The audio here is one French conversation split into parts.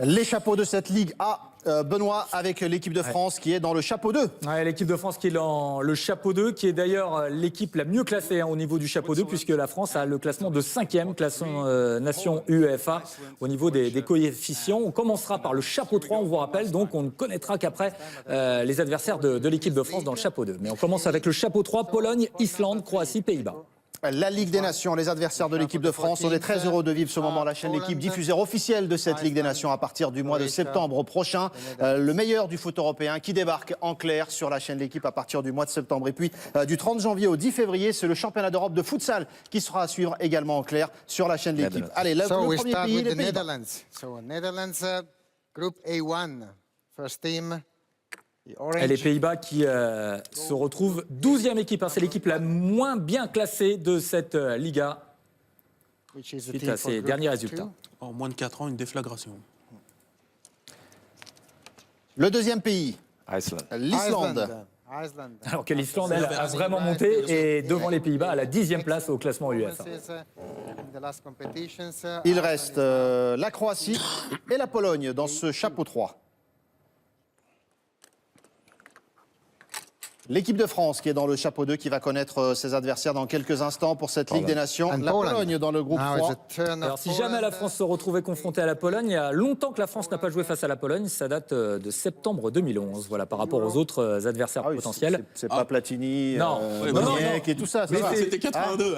Les chapeaux de cette Ligue A, Benoît, avec l'équipe de France qui est dans le chapeau 2. Ouais, l'équipe de France qui est dans le chapeau 2, qui est d'ailleurs l'équipe la mieux classée au niveau du chapeau 2, puisque la France a le classement de 5e, classement nation UEFA, au niveau des coefficients. On commencera par le chapeau 3, on vous rappelle, donc on ne connaîtra qu'après les adversaires de l'équipe de France dans le chapeau 2. Mais on commence avec le chapeau 3, Pologne, Islande, Croatie, Pays-Bas. La Ligue des Nations, les adversaires de l'équipe de France. On est très heureux de vivre ce moment. La chaîne L'équipe, diffuseur officiel de cette Ligue des Nations à partir du mois de septembre prochain. Le meilleur du foot européen qui débarque en clair sur la chaîne L'équipe à partir du mois de septembre. Et puis du 30 janvier au 10 février, c'est le championnat d'Europe de futsal qui sera à suivre également en clair sur la chaîne L'équipe. Allez, le premier pays, les Pays-Bas. Netherlands, Group A1, first team. Et les Pays-Bas qui se retrouvent 12e équipe. C'est l'équipe la moins bien classée de cette Liga suite à ses derniers résultats. En moins de 4 ans, une déflagration. Le deuxième pays, l'Islande. Alors que l'Islande a vraiment monté et devant les Pays-Bas à la 10e place au classement UEFA. Il reste la Croatie et la Pologne dans ce chapeau 3. L'équipe de France qui est dans le chapeau 2 qui va connaître ses adversaires dans quelques instants pour cette Ligue des Nations. La Pologne dans le groupe 3. Alors si jamais la France se retrouvait confrontée à la Pologne, il y a longtemps que la France n'a pas joué face à la Pologne, ça date de septembre 2011, voilà, par rapport aux autres adversaires potentiels. C'est pas Platini, Moniek et tout ça. C'était 82.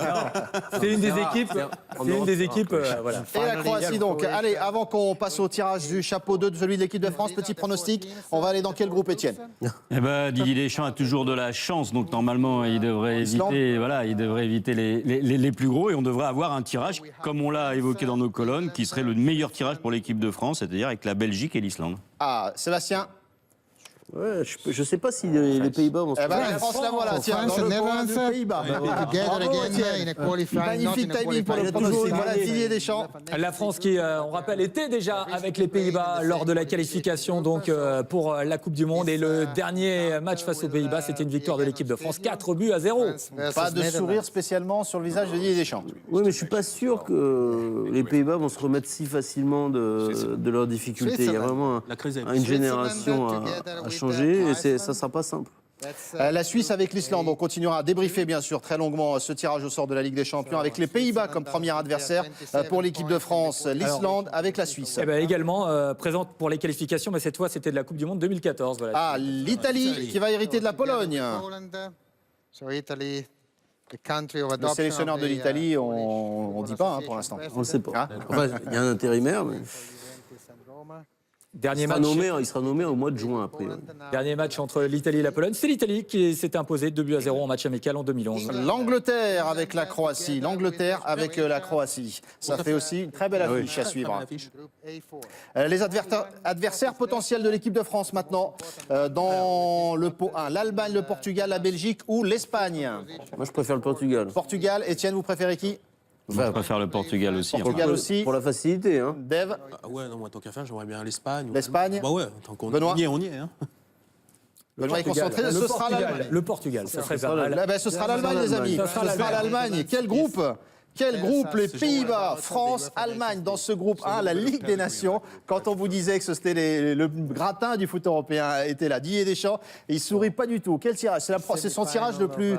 C'est une des équipes, voilà. Et la Croatie donc. Allez, avant qu'on passe au tirage du chapeau 2 de celui de l'équipe de France, petit pronostic, on va aller dans quel groupe, Étienne? Eh ben, Didier Deschamps a toujours de la chance, donc normalement il devrait éviter les plus gros et on devrait avoir un tirage, comme on l'a évoqué dans nos colonnes, qui serait le meilleur tirage pour l'équipe de France, c'est-à-dire avec la Belgique et l'Islande. Ah, Sébastien? Ouais, je sais pas si les Pays-Bas vont se la France, la voilà, tiens, dans le coin des Pays-Bas. Magnifique timing pour le pronostic. Voilà Didier Deschamps. La France qui, on rappelle, était déjà avec les Pays-Bas lors de la qualification donc pour la Coupe du Monde. Et le dernier match face aux Pays-Bas, c'était une victoire de l'équipe de France, 4-0. Pas de sourire spécialement sur le visage de Didier Deschamps. Oui, mais je suis pas sûr que les Pays-Bas vont se remettre si facilement de leurs difficultés. Il y a vraiment une génération à changer et ça ne sera pas simple. La Suisse avec l'Islande, on continuera à débriefer bien sûr très longuement ce tirage au sort de la Ligue des Champions avec les Pays-Bas comme premier adversaire pour l'équipe de France, l'Islande avec la Suisse. Eh ben, également présente pour les qualifications, mais cette fois c'était de la Coupe du Monde 2014. Voilà. Ah, l'Italie qui va hériter de la Pologne. Le sélectionneur de l'Italie, on ne dit pas pour l'instant. On ne sait pas. Enfin, il y a un intérimaire, mais... Dernier il sera nommé au mois de juin après. Dernier match entre l'Italie et la Pologne. C'est l'Italie qui s'était imposée 2-0 en match amical en 2011. L'Angleterre avec la Croatie. L'Angleterre avec la Croatie. Ça fait aussi une très belle affiche à suivre. Les adversaires potentiels de l'équipe de France maintenant dans le pot 1. L'Allemagne, le Portugal, la Belgique ou l'Espagne? Moi, je préfère le Portugal. Portugal. Étienne, vous préférez qui? Je préfère le Portugal aussi. Portugal aussi. Pour la facilité. Hein. Dev? Ouais, non, moi, tant qu'à faire, j'aimerais bien l'Espagne. L'Espagne? Bah ouais, tant qu'on y est, on y est. Hein. Benoît est concentré, ce sera l'Allemagne. Le Portugal, ça serait pas mal. Ce sera l'Allemagne, les amis. Ce sera l'Allemagne. Quel groupe? Quel groupe? Les Pays-Bas, France, Allemagne dans ce groupe 1, la Ligue des Nations. Quand on vous disait que c'était le gratin du foot européen était là, Didier Deschamps, et il sourit pas du tout. Quel tirage? C'est son tirage le plus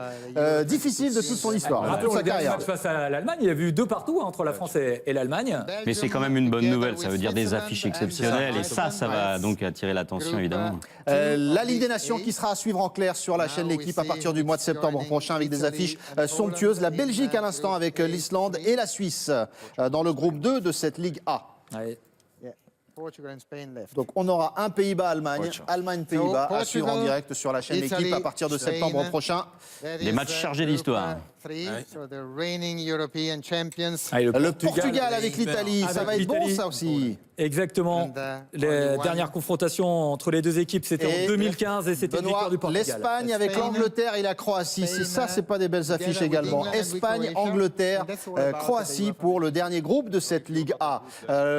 difficile de toute son histoire, de toute sa carrière. Face à l'Allemagne, il y a vu 2 partout entre la France et l'Allemagne. Mais c'est quand même une bonne nouvelle, ça veut dire des affiches exceptionnelles et ça va donc attirer l'attention évidemment. La Ligue des Nations qui sera à suivre en clair sur la chaîne L'équipe à partir du mois de septembre prochain avec des affiches somptueuses. La Belgique à l'instant avec l'Islande et la Suisse dans le groupe 2 de cette Ligue A. Ouais. Donc on aura un Pays-Bas-Allemagne, Allemagne-Pays-Bas à suivre en direct sur la chaîne L'équipe à partir de septembre prochain. Des matchs chargés d'histoire. Le Portugal avec l'Italie, ça va être bon ça aussi. Exactement. Les dernières confrontations entre les deux équipes, c'était en 2015 et c'était une victoire du Portugal. L'Espagne avec l'Angleterre et la Croatie. C'est pas des belles affiches également. Espagne, Angleterre, Croatie pour le dernier groupe de cette Ligue A.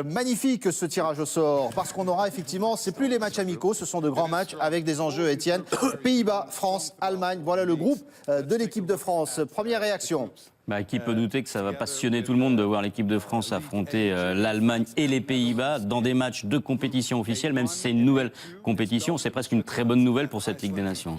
Magnifique ce tirage au sort parce qu'on aura effectivement, c'est plus les matchs amicaux, ce sont de grands matchs avec des enjeux, Étienne. Pays-Bas, France, Allemagne, voilà le groupe de l'équipe de France. Première réaction. Bah, qui peut douter que ça va passionner tout le monde de voir l'équipe de France affronter l'Allemagne et les Pays-Bas dans des matchs de compétition officielle, même si c'est une nouvelle compétition, c'est presque une très bonne nouvelle pour cette Ligue des Nations.